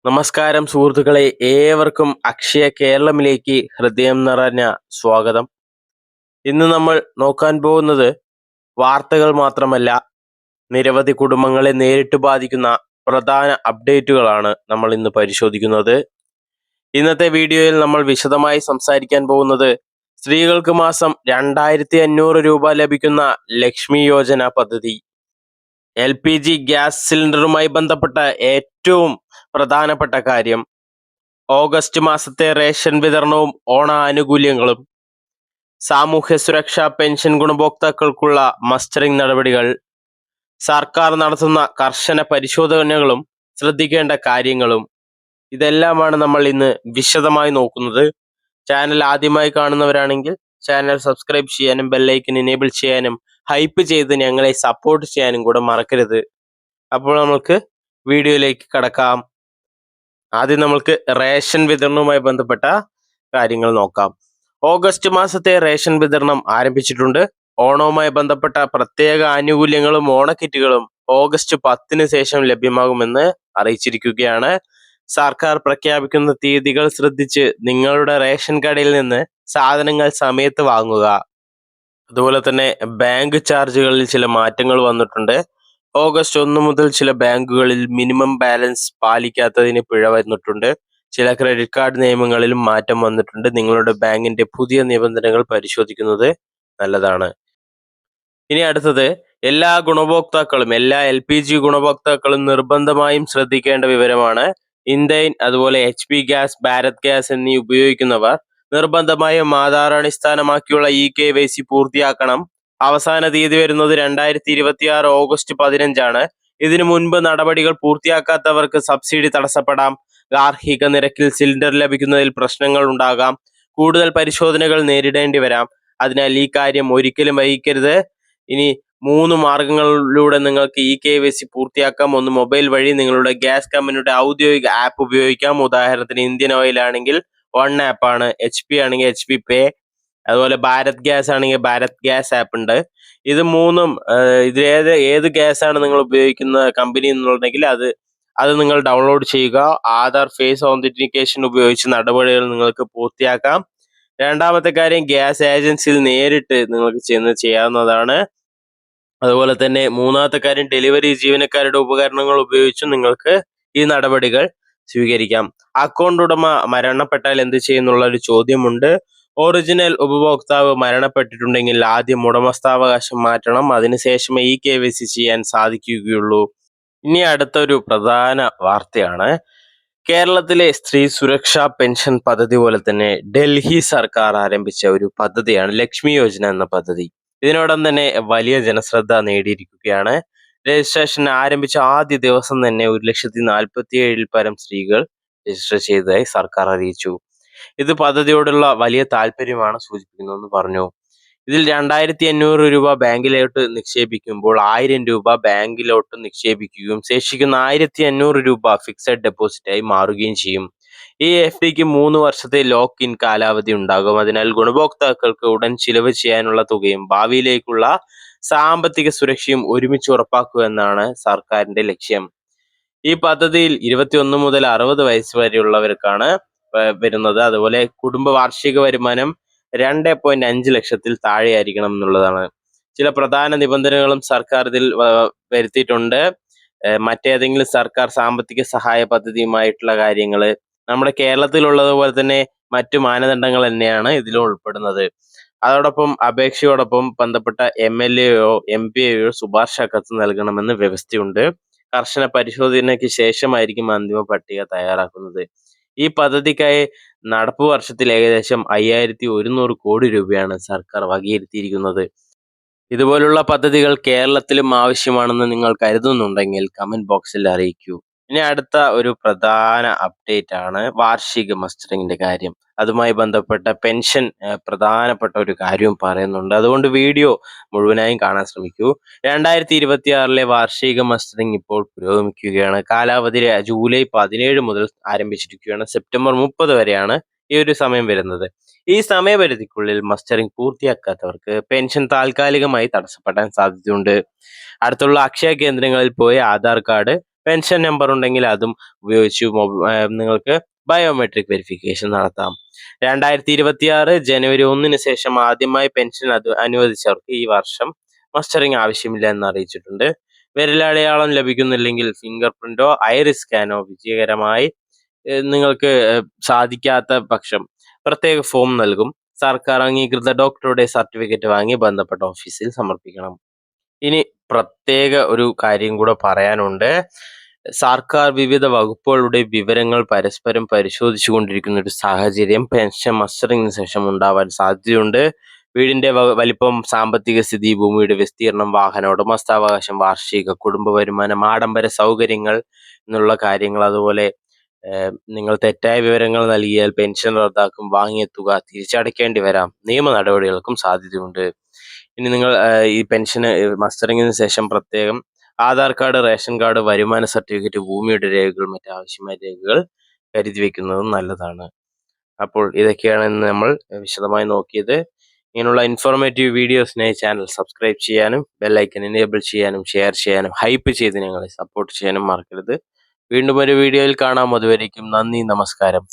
നമസ്കാരം സുഹൃത്തുക്കളെ, ഏവർക്കും അക്ഷയ കേരളമിലേക്ക് ഹൃദയം നിറഞ്ഞ സ്വാഗതം. ഇന്ന് നമ്മൾ നോക്കാൻ പോകുന്നത് വാർത്തകൾ മാത്രമല്ല, നിരവധി കുടുംബങ്ങളെ നേരിട്ട് ബാധിക്കുന്ന പ്രധാന അപ്ഡേറ്റുകളാണ് നമ്മൾ ഇന്ന് പരിശോധിക്കുന്നത്. ഇന്നത്തെ വീഡിയോയിൽ നമ്മൾ വിശദമായി സംസാരിക്കാൻ പോകുന്നത് സ്ത്രീകൾക്ക് മാസം 2500 രൂപ ലഭിക്കുന്ന ലക്ഷ്മി യോജന പദ്ധതി, LPG ഗ്യാസ് സിലിണ്ടറുമായി ബന്ധപ്പെട്ട ഏറ്റവും പ്രധാനപ്പെട്ട കാര്യം, ഓഗസ്റ്റ് മാസത്തെ റേഷൻ വിതരണവും ഓണ ആനുകൂല്യങ്ങളും, സാമൂഹ്യ സുരക്ഷാ പെൻഷൻ ഗുണഭോക്താക്കൾക്കുള്ള മസ്റ്ററിംഗ് നടപടികൾ, സർക്കാർ നടത്തുന്ന കർശന പരിശോധനകളും ശ്രദ്ധിക്കേണ്ട കാര്യങ്ങളും, ഇതെല്ലാമാണ് നമ്മൾ ഇന്ന് വിശദമായി നോക്കുന്നത്. ചാനൽ ആദ്യമായി കാണുന്നവരാണെങ്കിൽ ചാനൽ സബ്സ്ക്രൈബ് ചെയ്യാനും ബെല്ലൈക്കൻ എനേബിൾ ചെയ്യാനും ഹൈപ്പ് ചെയ്ത് ഞങ്ങളെ സപ്പോർട്ട് ചെയ്യാനും കൂടെ മറക്കരുത്. അപ്പോൾ നമുക്ക് വീഡിയോയിലേക്ക് കടക്കാം. ആദ്യം നമുക്ക് റേഷൻ വിതരണവുമായി ബന്ധപ്പെട്ട കാര്യങ്ങൾ നോക്കാം. ഓഗസ്റ്റ് മാസത്തെ റേഷൻ വിതരണം ആരംഭിച്ചിട്ടുണ്ട്. ഓണവുമായി ബന്ധപ്പെട്ട പ്രത്യേക ആനുകൂല്യങ്ങളും ഓണക്കിറ്റുകളും ഓഗസ്റ്റ് 10-ന് ശേഷം ലഭ്യമാകുമെന്ന് അറിയിച്ചിരിക്കുകയാണ്. സർക്കാർ പ്രഖ്യാപിക്കുന്ന തീയതികൾ ശ്രദ്ധിച്ച് നിങ്ങളുടെ റേഷൻ കടയിൽ നിന്ന് സാധനങ്ങൾ സമയത്ത് വാങ്ങുക. അതുപോലെ തന്നെ ബാങ്ക് ചാർജുകളിൽ ചില മാറ്റങ്ങൾ വന്നിട്ടുണ്ട്. ഓഗസ്റ്റ് 1 മുതൽ ചില ബാങ്കുകളിൽ മിനിമം ബാലൻസ് പാലിക്കാത്തതിന് പിഴ വന്നിട്ടുണ്ട്. ചില ക്രെഡിറ്റ് കാർഡ് നിയമങ്ങളിലും മാറ്റം വന്നിട്ടുണ്ട്. നിങ്ങളുടെ ബാങ്കിന്റെ പുതിയ നിബന്ധനകൾ പരിശോധിക്കുന്നത് നല്ലതാണ്. ഇനി അടുത്തത്, എല്ലാ LPG ഗുണഭോക്താക്കളും നിർബന്ധമായും ശ്രദ്ധിക്കേണ്ട വിവരമാണ്. ഇന്ത്യൻ, അതുപോലെ HP ഗ്യാസ്, ഭാരത് ഗ്യാസ് എന്നീ ഉപയോഗിക്കുന്നവർ നിർബന്ധമായും ആധാർ അടിസ്ഥാനമാക്കിയുള്ള eKYC പൂർത്തിയാക്കണം. അവസാന തീയതി വരുന്നത് 2026 ഓഗസ്റ്റ് 15 ഇതിനു മുൻപ് നടപടികൾ പൂർത്തിയാക്കാത്തവർക്ക് സബ്സിഡി തടസ്സപ്പെടാം. ഗാർഹിക നിരക്കിൽ സിലിണ്ടർ ലഭിക്കുന്നതിൽ പ്രശ്നങ്ങൾ ഉണ്ടാകാം. കൂടുതൽ പരിശോധനകൾ നേരിടേണ്ടി വരാം. അതിനാൽ ഈ കാര്യം ഒരിക്കലും വൈകിക്കരുത്. ഇനി 3 മാർഗങ്ങളിലൂടെ നിങ്ങൾക്ക് eKYC പൂർത്തിയാക്കാം. ഒന്ന്, മൊബൈൽ വഴി നിങ്ങളുടെ ഗ്യാസ് കമ്പനിയുടെ ഔദ്യോഗിക ആപ്പ് ഉപയോഗിക്കാം. ഉദാഹരണത്തിന് ഇന്ത്യൻ ഓയിൽ ആണെങ്കിൽ വൺ ആപ്പാണ്, HP ആണെങ്കിൽ HP പേ, അതുപോലെ ഭാരത് ഗ്യാസ് ആണെങ്കിൽ ഭാരത് ഗ്യാസ് ആപ്പ് ഉണ്ട്. ഇത് മൂന്നും ഇതിൽ ഏത് ഗ്യാസ് ആണ് നിങ്ങൾ ഉപയോഗിക്കുന്ന കമ്പനി എന്നുണ്ടെങ്കിൽ അത് നിങ്ങൾ ഡൗൺലോഡ് ചെയ്യുക. ആധാർ ഫേസ് ഓതന്റിക്കേഷൻ ഉപയോഗിച്ച് നടപടികൾ നിങ്ങൾക്ക് പൂർത്തിയാക്കാം. രണ്ടാമത്തെ കാര്യം, ഗ്യാസ് ഏജൻസിയിൽ നേരിട്ട് നിങ്ങൾക്ക് ചെയ്യാവുന്നതാണ്. അതുപോലെ തന്നെ മൂന്നാമത്തെ കാര്യം, ഡെലിവറി ജീവനക്കാരുടെ ഉപകരണങ്ങൾ ഉപയോഗിച്ചും നിങ്ങൾക്ക് ഈ നടപടികൾ സ്വീകരിക്കാം. അക്കൗണ്ട് ഉടമ മരണപ്പെട്ടാൽ എന്ത് ചെയ്യുന്നുള്ള ഒരു ചോദ്യമുണ്ട്. ഒറിജിനൽ ഉപഭോക്താവ് മരണപ്പെട്ടിട്ടുണ്ടെങ്കിൽ ആദ്യം ഉടമസ്ഥാവകാശം മാറ്റണം. അതിനുശേഷമേ eKYC ചെയ്യാൻ സാധിക്കുകയുള്ളൂ. ഇനി അടുത്തൊരു പ്രധാന വാർത്തയാണ്. കേരളത്തിലെ സ്ത്രീ സുരക്ഷാ പെൻഷൻ പദ്ധതി പോലെ തന്നെ ഡൽഹി സർക്കാർ ആരംഭിച്ച ഒരു പദ്ധതിയാണ് ലക്ഷ്മി യോജന എന്ന പദ്ധതി. ഇതിനോടൊപ്പം തന്നെ വലിയ ജനശ്രദ്ധ നേടിയിരിക്കുകയാണ്. രജിസ്ട്രേഷൻ ആരംഭിച്ച ആദ്യ ദിവസം തന്നെ 1,47,000 പരം സ്ത്രീകൾ രജിസ്റ്റർ ചെയ്തതായി സർക്കാർ അറിയിച്ചു. ഇത് പദ്ധതിയോടുള്ള വലിയ താല്പര്യമാണ് സൂചിപ്പിക്കുന്നതെന്ന് പറഞ്ഞു. ഇതിൽ 2500 രൂപ ബാങ്കിലോട്ട് നിക്ഷേപിക്കുമ്പോൾ 1000 രൂപ ബാങ്കിലോട്ട് നിക്ഷേപിക്കുകയും ശേഷിക്കുന്ന 1500 രൂപ ഫിക്സഡ് ഡെപ്പോസിറ്റായി മാറുകയും ചെയ്യും. ഈ FDക്ക് 3 വർഷത്തെ ലോക്ക് ഇൻ കാലാവധി ഉണ്ടാകും. അതിനാൽ ഗുണഭോക്താക്കൾക്ക് ഉടൻ ചിലവ് ചെയ്യാനുള്ള തുകയും ഭാവിയിലേക്കുള്ള സാമ്പത്തിക സുരക്ഷയും ഒരുമിച്ച് ഉറപ്പാക്കുക എന്നാണ് സർക്കാരിന്റെ ലക്ഷ്യം. ഈ പദ്ധതിയിൽ 21 മുതൽ 60 വയസ്സ് വരെയുള്ളവർക്കാണ് വരുന്നത്. അതുപോലെ കുടുംബ വാർഷിക വരുമാനം 2.5 ലക്ഷത്തിൽ താഴെയായിരിക്കണം എന്നുള്ളതാണ്. ചില പ്രധാന നിബന്ധനകളും സർക്കാർ ഇതിൽ വരുത്തിയിട്ടുണ്ട്. മറ്റേതെങ്കിലും സർക്കാർ സാമ്പത്തിക സഹായ പദ്ധതിയുമായിട്ടുള്ള കാര്യങ്ങൾ നമ്മുടെ കേരളത്തിലുള്ളതുപോലെ തന്നെ മറ്റു മാനദണ്ഡങ്ങൾ തന്നെയാണ് ഇതിലും ഉൾപ്പെടുന്നത്. അതോടൊപ്പം അപേക്ഷയോടൊപ്പം ബന്ധപ്പെട്ട MLAയോ MP യോ ശുപാർശ കത്ത് നൽകണമെന്ന് വ്യവസ്ഥയുണ്ട്. കർശന പരിശോധനയ്ക്ക് ശേഷമായിരിക്കും അന്തിമ പട്ടിക തയ്യാറാക്കുന്നത്. ഈ പദ്ധതിക്കായി നടപ്പ് വർഷത്തിൽ ഏകദേശം 5100 കോടി രൂപയാണ് സർക്കാർ വകയിരുത്തിയിരിക്കുന്നത്. ഇതുപോലുള്ള പദ്ധതികൾ കേരളത്തിലും ആവശ്യമാണെന്ന് നിങ്ങൾ കരുതുന്നുണ്ടെങ്കിൽ കമന്റ് ബോക്സിൽ അറിയിക്കൂ. ഇനി അടുത്ത ഒരു പ്രധാന അപ്ഡേറ്റ് ആണ് വാർഷിക മസ്റ്ററിങ്ങിന്റെ കാര്യം. അതുമായി ബന്ധപ്പെട്ട പെൻഷൻ പ്രധാനപ്പെട്ട ഒരു കാര്യവും പറയുന്നുണ്ട്. അതുകൊണ്ട് വീഡിയോ മുഴുവനായും കാണാൻ ശ്രമിക്കൂ. 2026 വാർഷിക മസ്റ്ററിംഗ് ഇപ്പോൾ പുരോഗമിക്കുകയാണ്. കാലാവധി ജൂലൈ 17 മുതൽ ആരംഭിച്ചിരിക്കുകയാണ്. സെപ്റ്റംബർ 30 വരെയാണ് ഈ ഒരു സമയം വരുന്നത്. ഈ സമയപരിധിക്കുള്ളിൽ മസ്റ്ററിംഗ് പൂർത്തിയാക്കാത്തവർക്ക് പെൻഷൻ താൽക്കാലികമായി തടസ്സപ്പെടാൻ സാധ്യതയുണ്ട്. അടുത്തുള്ള അക്ഷയ കേന്ദ്രങ്ങളിൽ പോയി ആധാർ കാർഡ്, പെൻഷൻ നമ്പർ ഉണ്ടെങ്കിൽ അതും ഉപയോഗിച്ച് നിങ്ങൾക്ക് ബയോമെട്രിക് വെരിഫിക്കേഷൻ നടത്താം. 2026 ജനുവരി 1 ശേഷം ആദ്യമായി പെൻഷൻ അനുവദിച്ചവർക്ക് ഈ വർഷം മസ്റ്ററിംഗ് ആവശ്യമില്ല എന്ന് അറിയിച്ചിട്ടുണ്ട്. വിരലടയാളം ലഭിക്കുന്നില്ലെങ്കിൽ ഫിംഗർ പ്രിന്റോ ഐറിസ് സ്കാനോ വിജയകരമായി നിങ്ങൾക്ക് സാധിക്കാത്ത പക്ഷം പ്രത്യേക ഫോം നൽകും. സർക്കാർ അംഗീകൃത ഡോക്ടറുടെ സർട്ടിഫിക്കറ്റ് വാങ്ങി ബന്ധപ്പെട്ട ഓഫീസിൽ സമർപ്പിക്കണം. ഇനി പ്രത്യേക ഒരു കാര്യം കൂടെ പറയാനുണ്ട്. സർക്കാർ വിവിധ വകുപ്പുകളുടെ വിവരങ്ങൾ പരസ്പരം പരിശോധിച്ചു കൊണ്ടിരിക്കുന്ന ഒരു സാഹചര്യം പെൻഷൻ മസ്റ്ററിംഗിന് ശേഷം ഉണ്ടാവാൻ സാധ്യതയുണ്ട്. വീടിന്റെ വലിപ്പം, സാമ്പത്തിക സ്ഥിതി, ഭൂമിയുടെ വിസ്തീർണം, വാഹന ഉടമസ്ഥാവകാശം, വാർഷിക കുടുംബ വരുമാനം, ആഡംബര സൗകര്യങ്ങൾ എന്നുള്ള കാര്യങ്ങൾ, അതുപോലെ നിങ്ങൾ തെറ്റായ വിവരങ്ങൾ നൽകിയാൽ പെൻഷൻ റദ്ദാക്കും, വാങ്ങിയ തുക തിരിച്ചടയ്ക്കേണ്ടി വരാം, നിയമ നടപടികൾക്കും സാധ്യതയുണ്ട്. ഇനി നിങ്ങൾ ഈ പെൻഷന് മസ്റ്ററിംഗിന് ശേഷം പ്രത്യേകം ആധാർ കാർഡ്, റേഷൻ കാർഡ്, വരുമാന സർട്ടിഫിക്കറ്റ്, ഭൂമിയുടെ രേഖകൾ, മറ്റ് ആവശ്യമായ രേഖകൾ കരുതി വെക്കുന്നതും നല്ലതാണ്. അപ്പോൾ ഇതൊക്കെയാണ് ഇന്ന് നമ്മൾ വിശദമായി നോക്കിയത്. ഇങ്ങനെയുള്ള ഇൻഫോർമേറ്റീവ് വീഡിയോസിനായി ചാനൽ സബ്സ്ക്രൈബ് ചെയ്യാനും ബെല്ലൈക്കൻ എനേബിൾ ചെയ്യാനും ഷെയർ ചെയ്യാനും ഹൈപ്പ് ചെയ്ത് ഞങ്ങളെ സപ്പോർട്ട് ചെയ്യാനും മറക്കരുത്. വീണ്ടും ഒരു വീഡിയോയിൽ കാണാം. അതുവരേക്കും നന്ദി, നമസ്കാരം.